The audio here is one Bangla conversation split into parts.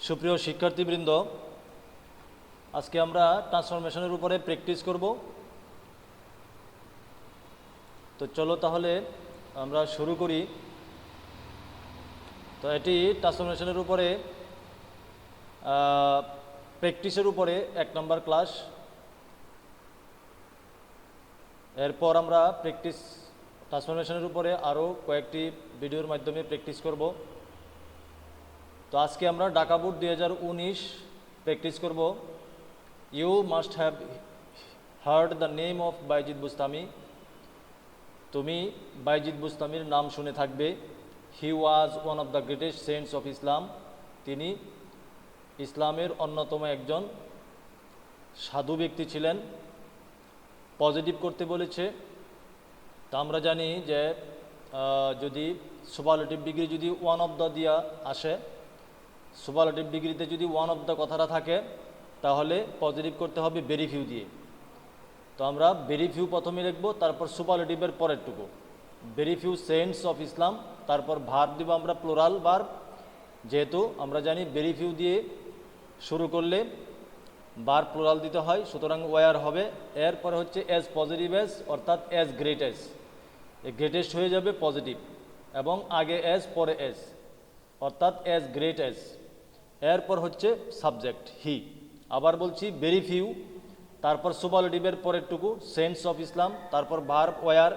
সুপ্রিয় শিক্ষার্থীবৃন্দ, আজকে আমরা ট্রান্সফরমেশনের উপরে প্র্যাকটিস করব। তো চলো তাহলে আমরা শুরু করি। তো এটি ট্রান্সফরমেশনের উপরে প্র্যাকটিসের উপরে 1 নম্বর ক্লাস। এরপর আমরা ট্রান্সফরমেশনের উপরে আরও কয়েকটি ভিডিওর মাধ্যমে প্র্যাকটিস করব। তো আজকে আমরা ঢাকা বোর্ড 2019 প্র্যাকটিস করব। You must have heard the name of Bayazid Bustami. তুমি বাইজিদ বুস্তামির নাম শুনে থাকবে। He was one of the greatest saints of Islam. তিনি ইসলামের অন্যতম একজন সাধু ব্যক্তি ছিলেন। পজিটিভ করতে বলেছে। তা আমরা জানি যে যদি সুপারলেটিভ ডিগ্রি যদি ওয়ান অফ দ্য দিয়া আসে, সুপারলেটিভ ডিগ্রিতে যদি ওয়ান অফ দ্য কথাটা থাকে, তাহলে পজিটিভ করতে হবে ভেরি ফিউ দিয়ে। তো আমরা ভেরি ফিউ প্রথমে লিখব, তারপর সুপারলেটিভের পরেরটুকু ভেরি ফিউ সেন্টস অফ ইসলাম, তারপর ভার্ব দিব আমরা প্লুরাল ভার্ব। যেহেতু আমরা জানি ভেরি ফিউ দিয়ে শুরু করলে ভার্ব প্লুরাল দিতে হয়, সুতরাং ওয়ার হবে। এরপরে হচ্ছে অ্যাজ পজিটিভ অ্যাজ, অর্থাৎ অ্যাজ গ্রেট অ্যাজ। এই গ্রেটেস্ট হয়ে যাবে পজিটিভ, এবং আগে অ্যাজ পরে অ্যাজ, অর্থাৎ অ্যাজ গ্রেট অ্যাজ। এরপর হচ্ছে সাবজেক্ট হি। আবার বলছি ভেরি ফিউ, তারপর সুপারলেটিভের পরেরটুকু সেন্টস অফ ইসলাম, তারপর ভার্ব ওয়ার,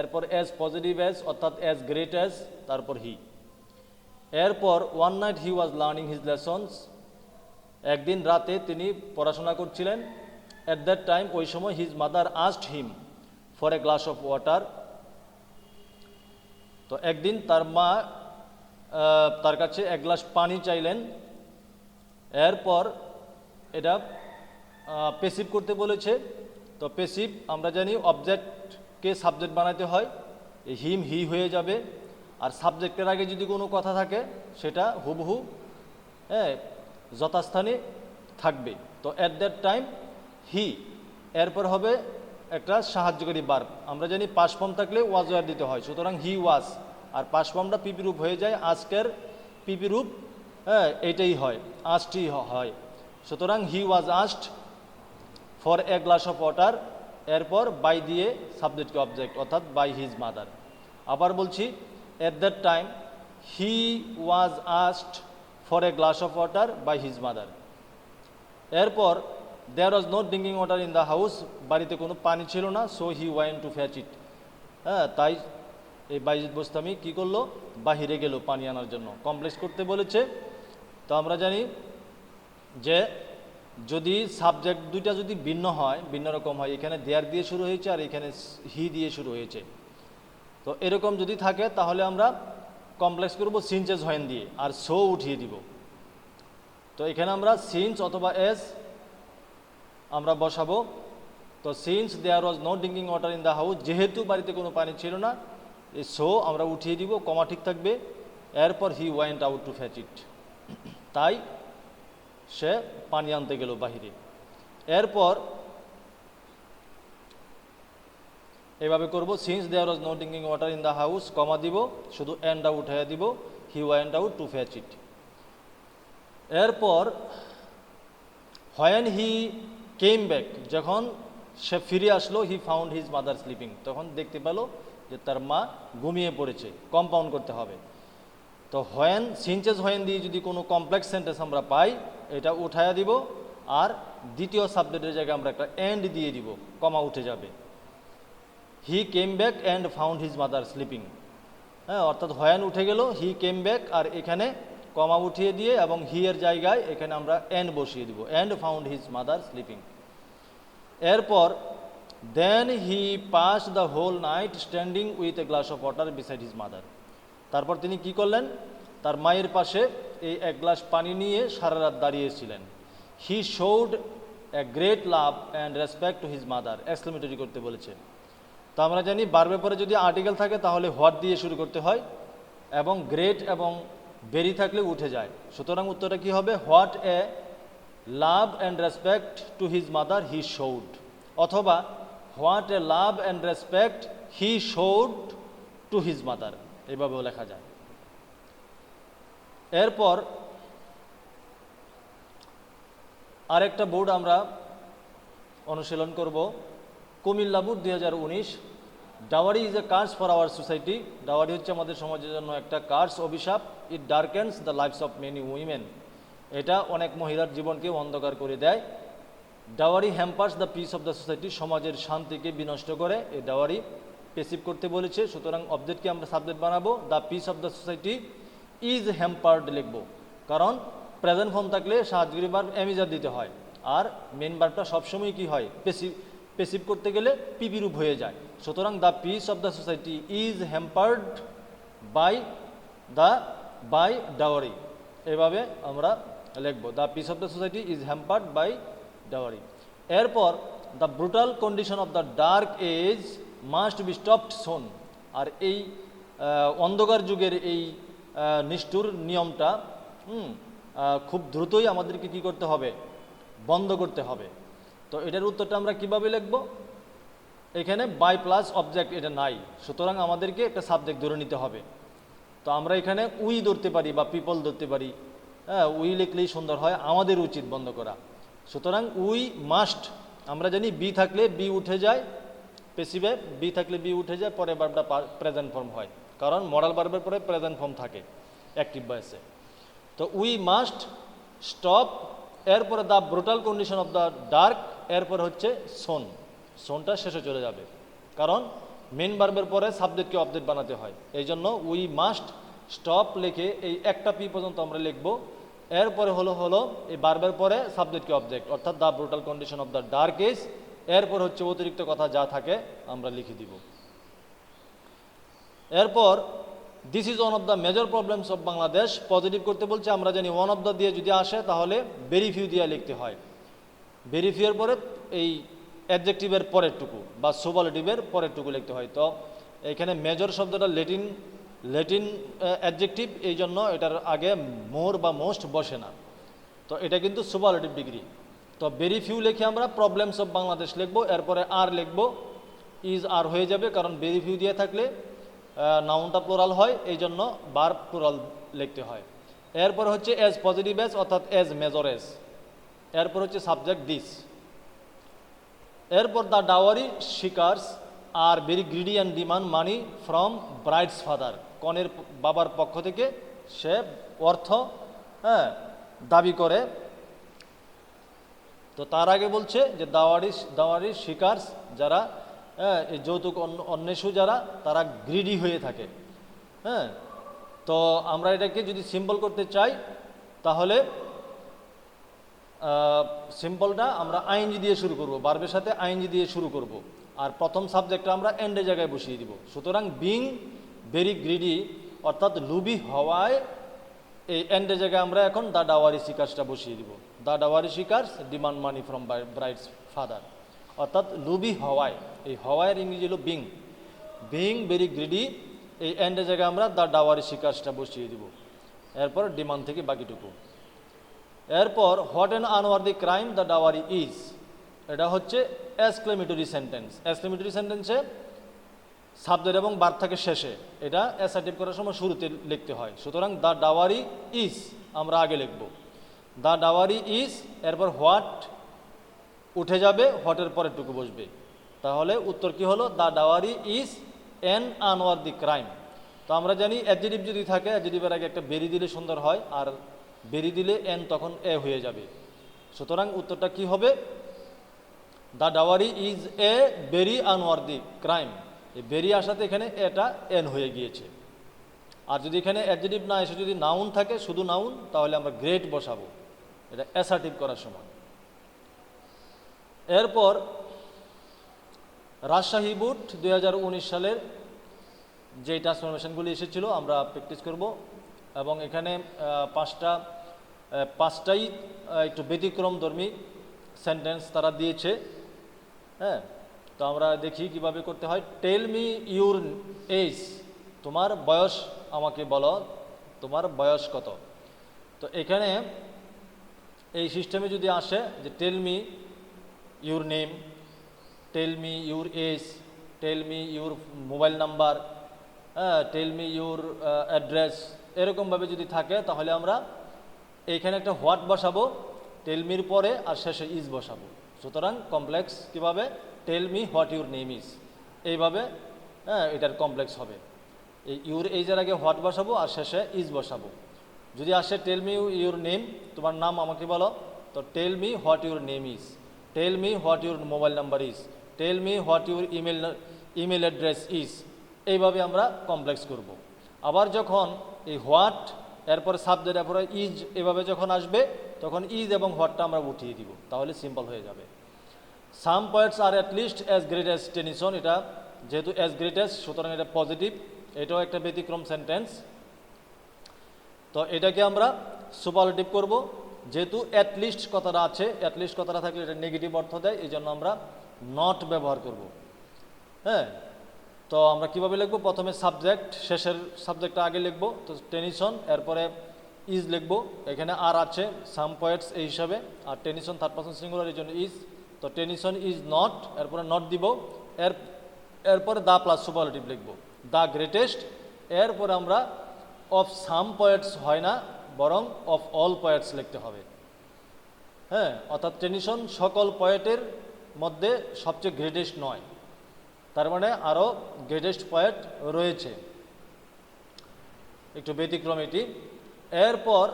এরপর অ্যাজ পজিটিভ অ্যাজ অর্থাৎ অ্যাজ গ্রেট অ্যাজ, তারপর হি। এরপর ওয়ান নাইট হি ওয়াজ লার্নিং হিজ লেসনস। একদিন রাতে তিনি পড়াশোনা করছিলেন। অ্যাট দ্যাট টাইম, ওই সময়, his mother asked him for a glass of water. তো একদিন তার মা তার কাছে এক গ্লাস পানি চাইলেন। এরপর এটা পেসিভ করতে বলেছে। তো পেসিভ আমরা জানি অবজেক্টকে সাবজেক্ট বানাতে হয়, হিম হি হয়ে যাবে। আর সাবজেক্টের আগে যদি কোনো কথা থাকে, সেটা হুবহু যথাস্থানে থাকবে। তো অ্যাট দ্যাট টাইম হি, এরপর হবে একটা সাহায্যকারী ভার্ব। আমরা জানি পাস্ট ফর্ম থাকলে ওয়াজ ওয়ার দিতে হয়, সুতরাং হি ওয়াজ। আর পাস্ট ফর্মটা পিপি রূপ হয়ে যায়। আজকের পিপি রূপ এইটাই হয়, আস্টই হয়। সুতরাং he was asked for a glass of water, এরপর বাই দিয়ে সাবজেক্টকে অবজেক্ট, অর্থাৎ বাই হিজ মাদার। আবার বলছি at that time he was asked for a glass of water by his mother. এরপর there was no drinking water in the house. বাড়িতে কোনো পানি ছিল না। সো হি ওয়েন্ট টু ফ্যাচ ইট। তাই এই বাইজিদ বুস্তামি কী করলো? বাহিরে গেল পানি আনার জন্য। কমপ্লেক্স করতে বলেছে। তো আমরা জানি যে যদি সাবজেক্ট দুইটা যদি ভিন্ন হয়, ভিন্ন রকম হয়, এখানে দেয়ার দিয়ে শুরু হয়েছে আর এখানে হি দিয়ে শুরু হয়েছে, তো এরকম যদি থাকে তাহলে আমরা কমপ্লেক্স করব সিন্স হয়েন দিয়ে, আর সো উঠিয়ে দিব। তো এখানে আমরা সিন্স অথবা এস আমরা বসাবো। তো since there was no drinking water in the house, যেহেতু বাড়িতে কোনো পানি ছিল না, এই সো আমরা উঠিয়ে দিব, কমা ঠিক থাকবে। এরপর হি ওয়েন্ট আউট টু ফ্যাচ ইট, তাই সে পানি আনতে গেল বাহিরে। এরপর এভাবে করব, since there was no drinking water in the house, comma দিব, শুধু এন্ড আউট হয়ে দিব, he went out to ফ্যাচ it. এরপর হোয়েন হি কেম ব্যাক, যখন সে ফিরে আসলো, he found his mother sleeping, তখন দেখতে পেল যে তার মা ঘুমিয়ে পড়েছে। কম্পাউন্ড করতে হবে। তো হোয়েন, সিনচেস হোয়েন দিয়ে যদি কোনো কমপ্লেক্স সেন্টেন্স আমরা পাই, এটা উঠায়া দিব, আর দ্বিতীয় সাবজেক্টের জায়গায় আমরা একটা এন্ড দিয়ে দিব, কমা উঠে যাবে। He came back and found his mother sleeping. অর্থাৎ হোয়েন উঠে গেল, হি কেম ব্যাক, আর এখানে কমা উঠিয়ে দিয়ে এবং হি এর জায়গায় এখানে আমরা এন্ড বসিয়ে দিব, and found his mother sleeping. এরপর then he pass the whole night standing with a glass of water beside his mother. তারপর তিনি কি করলেন? তার মায়ের পাশে এই এক গ্লাস পানি নিয়ে সারা রাত দাঁড়িয়েছিলেন। হি showed a great love and respect to his mother, exclamatory করতে বলেছে। তো আমরা জানি ভার্বের পরে যদি আর্টিকেল থাকে তাহলে হোয়াট দিয়ে শুরু করতে হয়, এবং গ্রেট এবং ভেরি থাকলে উঠে যায়। সুতরাং উত্তরটা কি হবে? What a love and respect to his mother he showed, অথবা what a love and respect he showed to his mother, এভাবেও লেখা যায়। এরপর আরেকটা বোর্ড আমরা অনুশীলন করব, Comilla board 2019। Dowry is a curse for our society. Dowry হচ্ছে আমাদের সমাজের জন্য একটা কার্স, অভিশাপ। It darkens the lifes of many women. এটা অনেক মহিলার জীবনকে অন্ধকার করে দেয়। Dowry hampers the peace of the society. সমাজের শান্তিকে বিনষ্ট করে এই ডাওয়ারি। পেসিভ করতে বলেছে, সুতরাং অবজেক্টকে আমরা সাবজেক্ট বানাবো। The peace of the society is hampered লিখব, কারণ প্রেজেন্ট ফর্ম থাকলে সাহায্যকারী ভার্ব এমিজার দিতে হয়, আর মেন ভার্বটা সবসময় কি হয়, পেসিভ করতে গেলে পিপি রূপ হয়ে যায়। সুতরাং the peace of the society is hampered by dowry, এভাবে আমরা লিখব। The peace of the society is hampered by dowry. এরপর the brutal condition of the dark age must be stopped soon. আর এই অন্ধকার যুগের এই নিষ্ঠুর নিয়মটা খুব দ্রুতই আমাদেরকে কি করতে হবে, বন্ধ করতে হবে। তো এটার উত্তরটা আমরা কিভাবে লিখব? এখানে বাই প্লাস অবজেক্ট এটা নাই, সুতরাং আমাদেরকে একটা সাবজেক্ট ধরে নিতে হবে। তো আমরা এখানে উই ধরতে পারি বা পিপল ধরতে পারি। হ্যাঁ, উই লিখলেই সুন্দর হয়, আমাদের উচিত বন্ধ করা। সুতরাং উই মাস্ট, আমরা জানি বি থাকলে বি উঠে যায়, পেসিভে বি থাকলে বি উঠে যায়, পরে ভার্বটা প্রেজেন্ট ফর্ম হয়, কারণ মডাল ভার্বের পরে প্রেজেন্ট ফর্ম থাকে অ্যাক্টিভ ভয়েসে। তো উই মাস্ট স্টপ, এরপরে the brutal condition of the dark, এরপর হচ্ছে সোনটা শেষে চলে যাবে, কারণ মেন ভার্বের পরে সাবজেক্টকে অবজেক্ট বানাতে হয়। এই জন্য উই মাস্ট স্টপ লিখে এই একটা পি পর্যন্ত আমরা লিখব। এরপরে হলো এই ভার্বের পরে সাবজেক্টকে অবজেক্ট, অর্থাৎ the brutal condition of the dark age. এরপর হচ্ছে অতিরিক্ত কথা যা থাকে আমরা লিখে দিব। এরপর this is one of the major problems of Bangladesh. Positive করতে বলছে, আমরা জানি ওয়ান অফ দ্য দিয়ে যদি আসে তাহলে ভেরি ফিউ দিয়ে লিখতে হয়। ভেরি ফিউয়ের পরে এই অ্যাডজেক্টিভের পরেরটুকু বা সুপারলেটিভের পরেরটুকু লিখতে হয়। তো এখানে মেজর শব্দটা ল্যাটিন অ্যাডজেক্টিভ, এই জন্য এটার আগে মোর বা মোস্ট বসে না, তো এটা কিন্তু সুপারলেটিভ ডিগ্রি। তো ভেরি ফিউ লিখে আমরা প্রবলেমস অফ বাংলাদেশ লিখবো, এরপরে আর লিখবো, ইজ আর হয়ে যাবে, কারণ ভেরি ফিউ দিয়ে থাকলে নাউনটা প্লুরাল হয়, এই জন্য ভার্ব প্লুরাল লিখতে হয়। এরপর হচ্ছে এজ পজিটিভ এজ, অর্থাৎ এজ মেজর এজ। এরপর হচ্ছে সাবজেক্ট দিস। এরপর the dowry seekers are very greedy and demand money from bride's father. কনের বাবার পক্ষ থেকে সে অর্থ দাবি করে। তো তার আগে বলছে যে দাওয়ারি শিকার্স যারা এই যৌতুক অন্বেষু যারা, তারা গ্রিডি হয়ে থাকে। হ্যাঁ, তো আমরা এটাকে যদি সিম্পল করতে চাই তাহলে সিম্পলটা আমরা আইএনজি দিয়ে শুরু করব, ভার্বের সাথে আইএনজি দিয়ে শুরু করব, আর প্রথম সাবজেক্টটা আমরা এন্ডের জায়গায় বসিয়ে দিব। সুতরাং বিং ভেরি গ্রিডি, অর্থাৎ লুবি হওয়ায় এই এন্ডের জায়গায় আমরা এখন দ্য ডাওয়ারি শিকার্সটা বসিয়ে দিব। The dowry seekers demand money from bride's father, অর্থাৎ লুবি হওয়ায়, এই হওয়ায়ের ইংরেজি হলো বিং ভেরি গ্রিডি, এই এন্ডের জায়গায় আমরা দ্য ডাওয়ারি শিকার্সটা বসিয়ে দিব। এরপর ডিমান্ড থেকে বাকিটুকু। এরপর what an unworthy crime the dowry is, এটা হচ্ছে এক্সক্লেমেটরি সেন্টেন্স। এক্সক্লেমেটরি সেন্টেন্সে সাবজেক্ট এবং ভার্ব থাকে শেষে, এটা অ্যাসার্টিভ করার সময় শুরুতে লিখতে হয়। সুতরাং দ্য ডাওয়ারি ইজ আমরা আগে লিখব, দ্য ডাওয়ারি ইজ, এরপর হোয়াট উঠে যাবে, হোয়াটের পরেরটুকু বসবে, তাহলে উত্তর কি হলো, the dowry is an unworthy crime. তো আমরা জানি অ্যাডজেক্টিভ যদি থাকে, অ্যাডজেক্টিভের আগে একটা বেরি দিলে সুন্দর হয়, আর বেরি দিলে এন তখন এ হয়ে যাবে। সুতরাং উত্তরটা কি হবে, the dowry is a very unworthy crime. এই ভেরি আসাতে এখানে এটা এন হয়ে গিয়েছে। আর যদি এখানে অ্যাডজেক্টিভ না এসে যদি নাউন থাকে, শুধু নাউন, তাহলে আমরা গ্রেট বসাবো, এটা অ্যাসার্টিভ করার সময়। এরপর রাজশাহী বোর্ড 2019 সালের যে ট্রান্সফরমেশনগুলি এসেছিল আমরা প্র্যাকটিস করব, এবং এখানে পাঁচটাই একটু ব্যতিক্রমধর্মী সেন্টেন্স তারা দিয়েছে। হ্যাঁ, তো আমরা দেখি কিভাবে করতে হয়। টেল মি ইউর এজ, তোমার বয়স আমাকে বলো, তোমার বয়স কত। তো এখানে এই সিস্টেমে যদি আসে যে tell me your name, tell me your age, tell me your mobile number, tell me your address, এরকমভাবে যদি থাকে তাহলে আমরা এইখানে একটা হোয়াট বসাবো, টেল মির পরে আর শেষে ইজ বসাবো। সুতরাং কমপ্লেক্স কীভাবে, tell me what your name is, এইভাবে এটার কমপ্লেক্স হবে। এই ইউর এইজের আগে হোয়াট বসাবো আর শেষে ইজ বসাবো। যদি আসে টেল মি ইউর নেম, তোমার নাম আমাকে বলো, তো tell me what your name is, tell me what your mobile number is, tell me what your email address is, এইভাবে আমরা কমপ্লেক্স করব। আবার যখন এই হোয়াট এরপরে সাবজেক্ট এরপরে ইজ এভাবে যখন আসবে তখন ইজ এবং হোয়াটটা আমরা উঠিয়ে দিব, তাহলে সিম্পল হয়ে যাবে। Some points are at least as great as Tennyson, এটা যেহেতু অ্যাজ গ্রেট অ্যাজ সুতরাং এটা পজিটিভ, এটাও একটা ব্যতিক্রম সেন্টেন্স। তো এটাকে আমরা সুপারলেটিভ করব, যেহেতু অ্যাটলিস্ট কথাটা আছে, অ্যাটলিস্ট কথাটা থাকলে এটা নেগেটিভ অর্থ দেয়, এই জন্য আমরা নট ব্যবহার করব। হ্যাঁ, তো আমরা কিভাবে লিখবো, প্রথমে সাবজেক্ট, শেষের সাবজেক্টটা আগে লিখবো, তো টেনিসন, এরপরে ইজ লিখবো, এখানে আর আছে সাম পয়েন্টস এই হিসাবে, আর টেনিসন থার্ড পারসন সিঙ্গুলার এই জন্য ইজ, তো টেনিসন ইজ নট, এরপরে নট দিব, এরপরে দা প্লাস সুপারলেটিভ লিখবো, দ্য গ্রেটেস্ট, এরপরে আমরা অফ সাম পয়েন্টস হয় না, বরং অফ অল পয়েন্টস লিখতে হবে। হ্যাঁ, অর্থাৎ টেনিসন সকল পয়েন্টের মধ্যে সবচেয়ে গ্রেটেস্ট নয়, তার মানে আরও গ্রেটেস্ট পয়েন্ট রয়েছে, একটু ব্যতিক্রম এটি। এরপর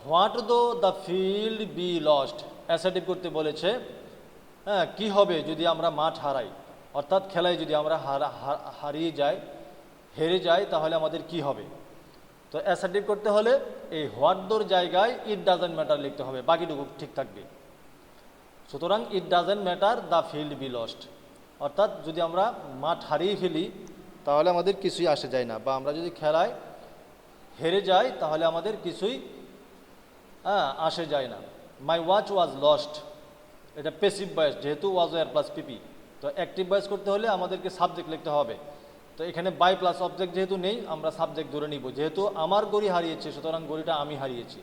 হোয়াট দো the field B lost, assertive করতে বলেছে। হ্যাঁ, কী হবে যদি আমরা মাঠ হারাই, অর্থাৎ খেলায় যদি আমরা হারিয়ে যাই, হেরে যাই, তাহলে আমাদের কি হবে। তো অ্যাসার্টিভ করতে হলে এই হোয়াট দোর জায়গায় ইট ডাজেন্ট ম্যাটার লিখতে হবে, বাকিটুকু ঠিক থাকবে। সুতরাং it doesn't matter the field B lost, অর্থাৎ যদি আমরা মাঠ হারিয়ে ফেলি তাহলে আমাদের কিছুই আসে যায় না, বা আমরা যদি খেলায় হেরে যাই তাহলে আমাদের কিছুই আসে যায় না। মাই ওয়াচ ওয়াজ লস্ট, এটা প্যাসিভ ভয়েস, যেহেতু ওয়াজ এর প্লাস পিপি, তো অ্যাক্টিভ ভয়েস করতে হলে আমাদেরকে সাবজেক্ট লিখতে হবে। তো এখানে বাই প্লাস অবজেক্ট যেহেতু নেই, আমরা সাবজেক্ট ধরে নিব, যেহেতু আমার গড়ি হারিয়েছে সুতরাং গড়িটা আমি হারিয়েছি।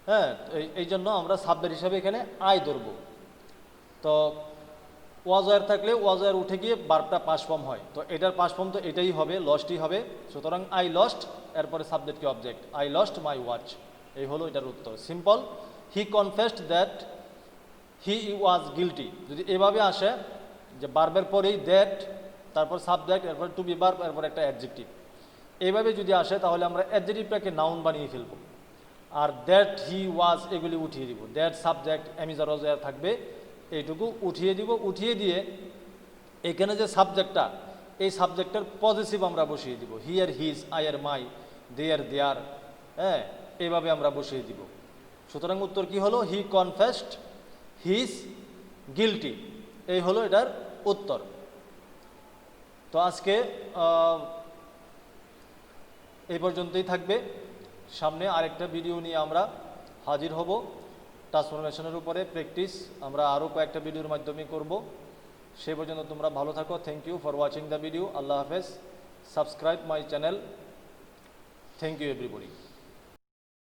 হ্যাঁ, এই জন্য আমরা সাবজেক্ট হিসাবে এখানে আই ধরব। তো ওয়াজয়ার থাকলে ওয়াজয়ার উঠে গিয়ে বার্বটা পাস ফর্ম হয়, তো এটার পাস ফর্ম তো এটাই হবে, লস্টই হবে। সুতরাং আই লস্ট, এরপরে সাবজেক্ট কি object, I lost my watch, এই হলো এটার উত্তর, simple. He confessed that he was guilty, যদি এভাবে আসে যে বার্বের পরেই দ্যাট, তারপর সাবজেক্ট, এরপর টু বি ভার্ব, এরপর একটা অ্যাডজেক্টিভ, এইভাবে যদি আসে তাহলে আমরা অ্যাডজেক্টিভটাকে নাউন বানিয়ে ফেলব, আর দ্যাট হি ওয়াজ এগুলি উঠিয়ে দিব, দ্যাট সাবজেক্ট অ্যামিজার রোজার থাকবে, এইটুকু উঠিয়ে দিব। উঠিয়ে দিয়ে এখানে যে সাবজেক্টটা, এই সাবজেক্টের পজিটিভ আমরা বসিয়ে দিব, হিয়ার হিজ, আয়ার মাই, দেয়ার দেয়ার, হ্যাঁ, এইভাবে আমরা বসিয়ে দিব। সুতরাং উত্তর কি হলো, হি কনফেসড হিজ গিলটি, এই হলো এটার উত্তর। তো আজকে এই পর্যন্তই থাকবে, সামনে আরেকটা ভিডিও নিয়ে আমরা হাজির হব, ট্রান্সফরমেশনের উপরে প্র্যাকটিস আমরা আরও কয়েকটা ভিডিওর মাধ্যমে করব। সে পর্যন্ত তোমরা ভালো থাকো, thank you for watching the video, আল্লাহ হাফেজ, subscribe my channel, thank you everybody.